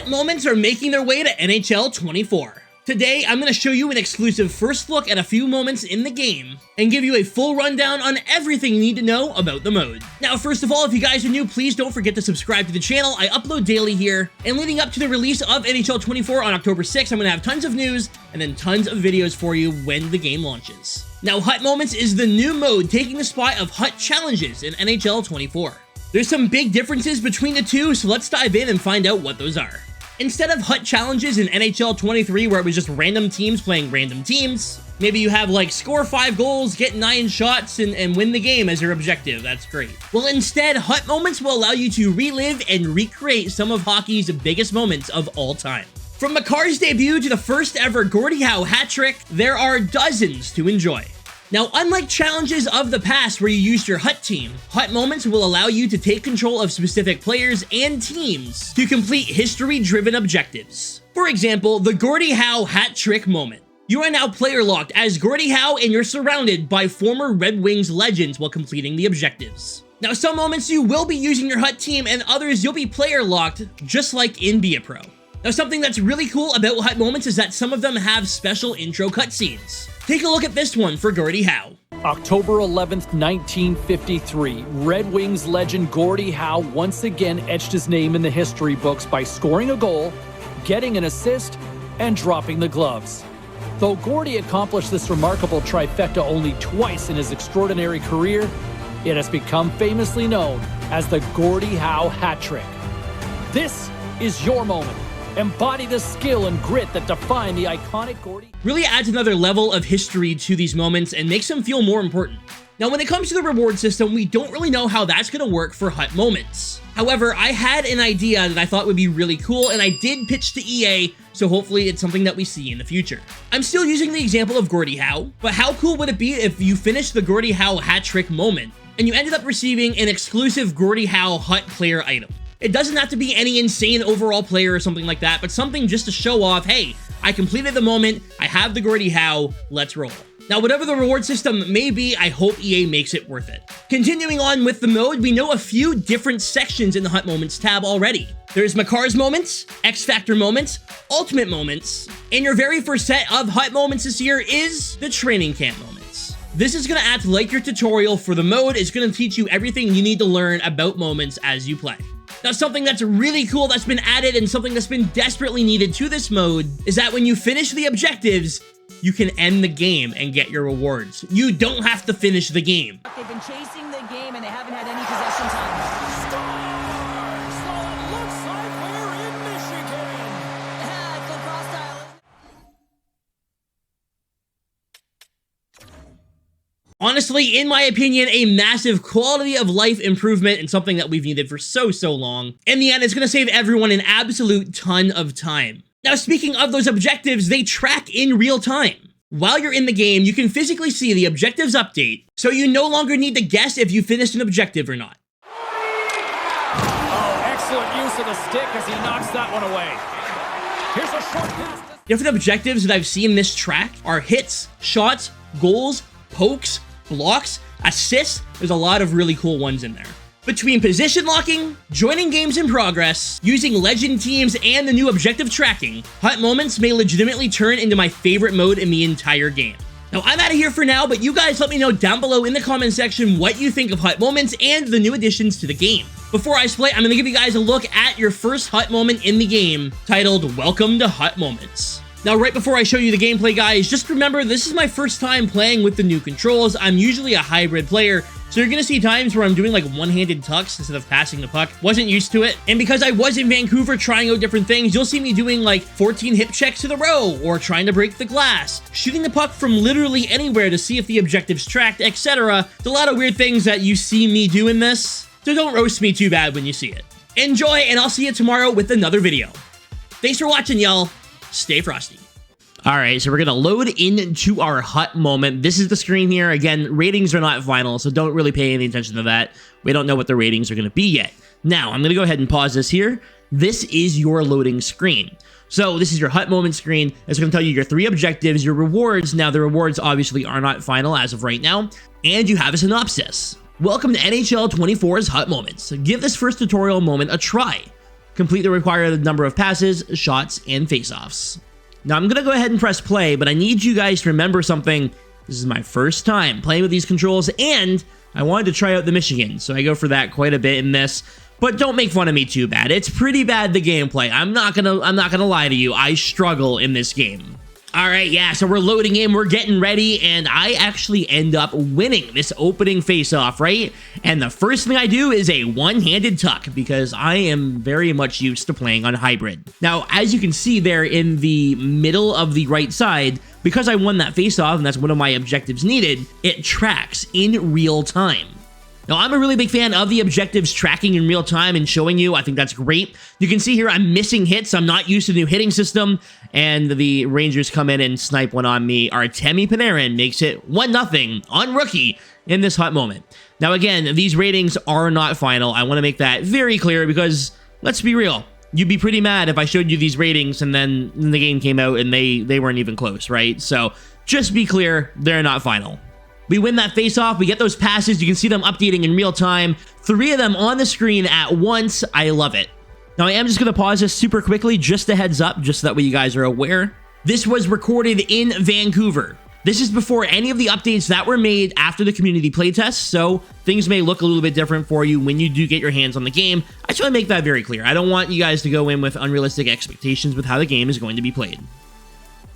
Hut moments are making their way to NHL 24. Today, I'm going to show you an exclusive first look at a few moments in the game, and give you a full rundown on everything you need to know about the mode. Now, first of all, if you guys are new, please don't forget to subscribe to the channel. I upload daily here, and leading up to the release of NHL 24 on October 6th, I'm going to have tons of news, and then tons of videos for you when the game launches. Now, Hut Moments is the new mode taking the spot of Hut Challenges in NHL 24. There's some big differences between the two, so let's dive in and find out what those are. Instead of Hut Challenges in NHL 23 where it was just random teams playing random teams, maybe you have like score 5 goals, get 9 shots, and win the game as your objective. That's great. Well, instead, Hut Moments will allow you to relive and recreate some of hockey's biggest moments of all time. From Makar's debut to the first ever Gordie Howe hat trick, there are dozens to enjoy. Now, unlike challenges of the past where you used your Hut team, Hut Moments will allow you to take control of specific players and teams to complete history-driven objectives. For example, the Gordie Howe hat trick moment. You are now player locked as Gordie Howe and you're surrounded by former Red Wings legends while completing the objectives. Now, some moments you will be using your Hut team and others you'll be player locked, just like in Be a Pro. Now, something that's really cool about Hut Moments is that some of them have special intro cutscenes. Take a look at this one for Gordie Howe. October 11th, 1953, Red Wings legend Gordie Howe once again etched his name in the history books by scoring a goal, getting an assist, and dropping the gloves. Though Gordie accomplished this remarkable trifecta only twice in his extraordinary career, it has become famously known as the Gordie Howe hat trick. This is your moment. Embody the skill and grit that define the iconic Gordie. Really adds another level of history to these moments and makes them feel more important. Now, when it comes to the reward system, we don't really know how that's going to work for Hut Moments. However, I had an idea that I thought would be really cool, and I did pitch to EA, so hopefully it's something that we see in the future. I'm still using the example of Gordie Howe, but how cool would it be if you finished the Gordie Howe hat trick moment, and you ended up receiving an exclusive Gordie Howe Hut player item? It doesn't have to be any insane overall player or something like that, but something just to show off, hey, I completed the moment, I have the Gordie Howe, let's roll. Now, whatever the reward system may be, I hope EA makes it worth it. Continuing on with the mode, we know a few different sections in the Hut Moments tab already. There's Makar's moments, X Factor moments, Ultimate moments, and your very first set of Hut Moments this year is the Training Camp moments. This is going to act like your tutorial for the mode. It's going to teach you everything you need to learn about moments as you play. Now, something that's really cool that's been added and something that's been desperately needed to this mode is that when you finish the objectives, you can end the game and get your rewards. You don't have to finish the game. They've been chasing the game and they haven't had any possession time. So it looks like we're in Michigan. It's lacrosse style. Honestly, in my opinion, a massive quality of life improvement and something that we've needed for so long. In the end, it's going to save everyone an absolute ton of time. Now, speaking of those objectives, they track in real time. While you're in the game, you can physically see the objectives update, so you no longer need to guess if you finished an objective or not. Oh, excellent use of the stick as he knocks that one away. Here's a short pass. Different objectives that I've seen this track are hits, shots, goals, pokes, blocks, assists. There's a lot of really cool ones in there. Between position locking, joining games in progress, using legend teams, and the new objective tracking, Hut Moments may legitimately turn into my favorite mode in the entire game. Now, I'm out of here for now, but you guys let me know down below in the comment section what you think of Hut Moments and the new additions to the game. Before I split, I'm going to give you guys a look at your first Hut moment in the game, titled Welcome to Hut Moments. Now, right before I show you the gameplay, guys, just remember this is my first time playing with the new controls. I'm usually a hybrid player, so you're going to see times where I'm doing like one-handed tucks instead of passing the puck. Wasn't used to it. And because I was in Vancouver trying out different things, you'll see me doing like 14 hip checks to the row, or trying to break the glass, shooting the puck from literally anywhere to see if the objective's tracked, etc. There's a lot of weird things that you see me do in this, so don't roast me too bad when you see it. Enjoy, and I'll see you tomorrow with another video. Thanks for watching, y'all. Stay frosty. All right, so we're going to load into our Hut moment. This is the screen here. Again, ratings are not final, so don't really pay any attention to that. We don't know what the ratings are going to be yet. Now, I'm going to go ahead and pause this here. This is your loading screen. So this is your Hut moment screen. It's going to tell you your 3 objectives, your rewards. Now, the rewards obviously are not final as of right now. And you have a synopsis. Welcome to NHL 24's Hut Moments. Give this first tutorial moment a try. complete the required number of passes, shots, and face-offs. Now, I'm going to go ahead and press play, but I need you guys to remember something. This is my first time playing with these controls, and I wanted to try out the Michigan, so I go for that quite a bit in this. But don't make fun of me too bad. It's pretty bad, the gameplay. I'm not gonna lie to you. I struggle in this game. All right, yeah, so we're loading in, we're getting ready, and I actually end up winning this opening face-off, right? And the first thing I do is a one-handed tuck, because I am very much used to playing on hybrid. Now, as you can see there in the middle of the right side, because I won that face-off, and that's one of my objectives needed, it tracks in real time. Now, I'm a really big fan of the objectives tracking in real time and showing you. I think that's great. You can see here I'm missing hits. I'm not used to the new hitting system, and the Rangers come in and snipe one on me. Artemi Panarin makes it 1-0 on rookie in this hot moment. Now, again, these ratings are not final. I want to make that very clear because, let's be real, you'd be pretty mad if I showed you these ratings and then the game came out and they weren't even close, right? So just be clear, they're not final. We win that face-off, we get those passes, you can see them updating in real time. 3 of them on the screen at once, I love it. Now I am just going to pause this super quickly, just a heads up, just so that way you guys are aware. This was recorded in Vancouver. This is before any of the updates that were made after the community playtest, so things may look a little bit different for you when you do get your hands on the game. I just want to make that very clear. I don't want you guys to go in with unrealistic expectations with how the game is going to be played.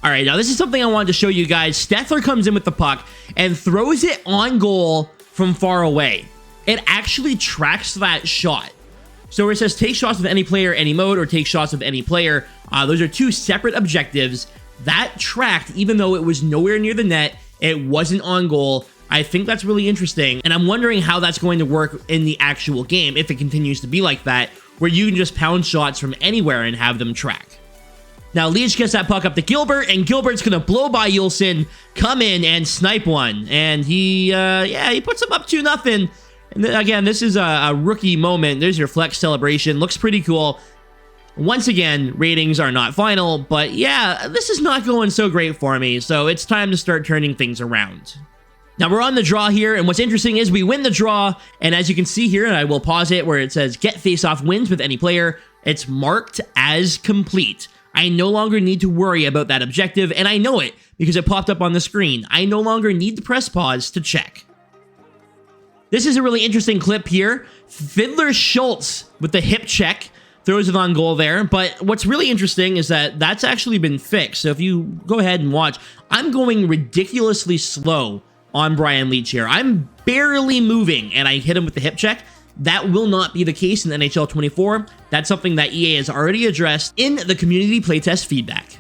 All right, now this is something I wanted to show you guys. Stethler comes in with the puck and throws it on goal from far away. It actually tracks that shot. So where it says take shots with any player, any mode, or take shots with any player, those are 2 separate objectives. That tracked, even though it was nowhere near the net, it wasn't on goal. I think that's really interesting, and I'm wondering how that's going to work in the actual game if it continues to be like that, where you can just pound shots from anywhere and have them track. Now, Leach gets that puck up to Gilbert, and Gilbert's going to blow by Yulson, come in and snipe one. And he puts him up 2-0. And then, again, this is a rookie moment. There's your flex celebration. Looks pretty cool. Once again, ratings are not final, but yeah, this is not going so great for me, so it's time to start turning things around. Now, we're on the draw here, and what's interesting is we win the draw, and as you can see here, and I will pause it, where it says get face-off wins with any player, it's marked as complete. I no longer need to worry about that objective, and I know it because it popped up on the screen. I no longer need to press pause to check. This is a really interesting clip here. Fiddler Schultz with the hip check throws it on goal there, but what's really interesting is that that's actually been fixed. So if you go ahead and watch, I'm going ridiculously slow on Brian Leach here. I'm barely moving, and I hit him with the hip check. That will not be the case in NHL 24. That's something that EA has already addressed in the community playtest feedback.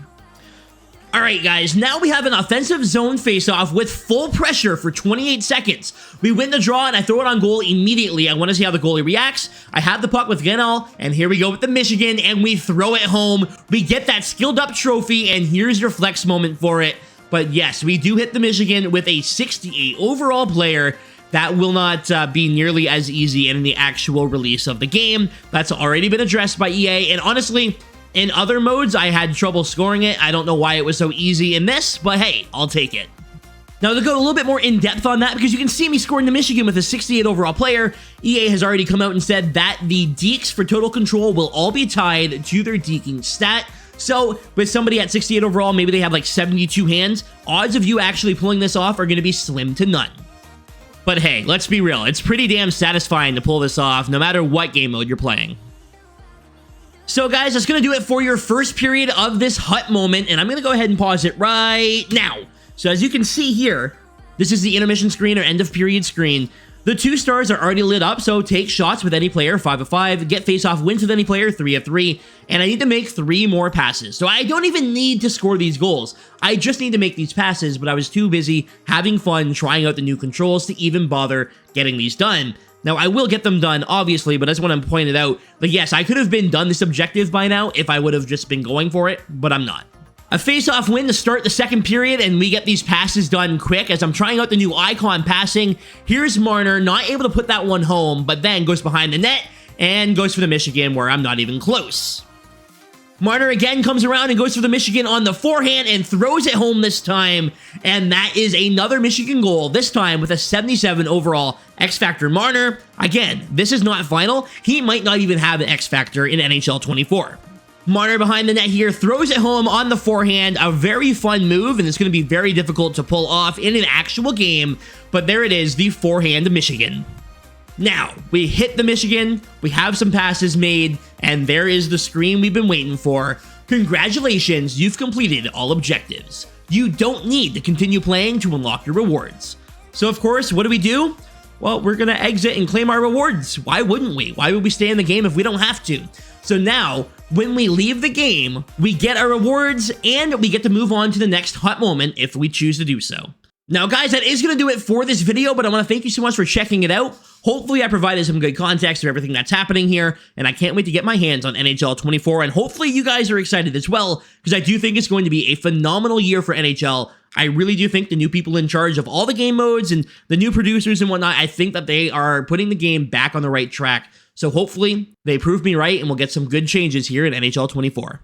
All right, guys, now we have an offensive zone faceoff with full pressure for 28 seconds. We win the draw, and I throw it on goal immediately. I want to see how the goalie reacts. I have the puck with Genal, and here we go with the Michigan, and we throw it home. We get that skilled up trophy, and here's your flex moment for it. But yes, we do hit the Michigan with a 68 overall player. That will not be nearly as easy in the actual release of the game. That's already been addressed by EA, and honestly, in other modes, I had trouble scoring it. I don't know why it was so easy in this, but hey, I'll take it. Now, to go a little bit more in-depth on that, because you can see me scoring the Michigan with a 68 overall player, EA has already come out and said that the deeks for total control will all be tied to their deking stat. So, with somebody at 68 overall, maybe they have like 72 hands, odds of you actually pulling this off are going to be slim to none. But hey, let's be real, it's pretty damn satisfying to pull this off, no matter what game mode you're playing. So guys, that's going to do it for your first period of this hut moment, and I'm going to go ahead and pause it right now. So as you can see here, this is the intermission screen or end of period screen. The 2 stars are already lit up, so take shots with any player, 5 of 5, get face-off wins with any player, 3 of 3, and I need to make 3 more passes. So I don't even need to score these goals. I just need to make these passes, but I was too busy having fun trying out the new controls to even bother getting these done. Now, I will get them done, obviously, but I just want to point it out that yes, I could have been done this objective by now if I would have just been going for it, but I'm not. A face-off win to start the second period, and we get these passes done quick as I'm trying out the new icon passing. Here's Marner, not able to put that one home, but then goes behind the net and goes for the Michigan where I'm not even close. Marner again comes around and goes for the Michigan on the forehand and throws it home this time. And that is another Michigan goal, this time with a 77 overall X Factor. Marner, again, this is not final. He might not even have an X Factor in NHL 24. Marner behind the net here throws it home on the forehand. A very fun move, and it's going to be very difficult to pull off in an actual game. But there it is, the forehand Michigan. Now, we hit the Michigan, we have some passes made, and there is the screen we've been waiting for. Congratulations, you've completed all objectives. You don't need to continue playing to unlock your rewards. So of course, what do? Well, we're gonna exit and claim our rewards. Why wouldn't we? Why would we stay in the game if we don't have to? So now, when we leave the game, we get our rewards and we get to move on to the next hot moment if we choose to do so. Now guys, that is going to do it for this video, but I want to thank you so much for checking it out. Hopefully I provided some good context of everything that's happening here, and I can't wait to get my hands on NHL 24, and hopefully you guys are excited as well, because I do think it's going to be a phenomenal year for NHL. I really do think the new people in charge of all the game modes and the new producers and whatnot, I think that they are putting the game back on the right track. So hopefully they prove me right, and we'll get some good changes here in NHL 24.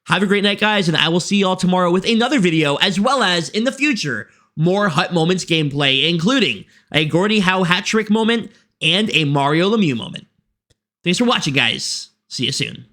Have a great night, guys, and I will see y'all tomorrow with another video, as well as, in the future, more Hut Moments gameplay, including a Gordie Howe hat trick moment and a Mario Lemieux moment. Thanks for watching, guys. See you soon.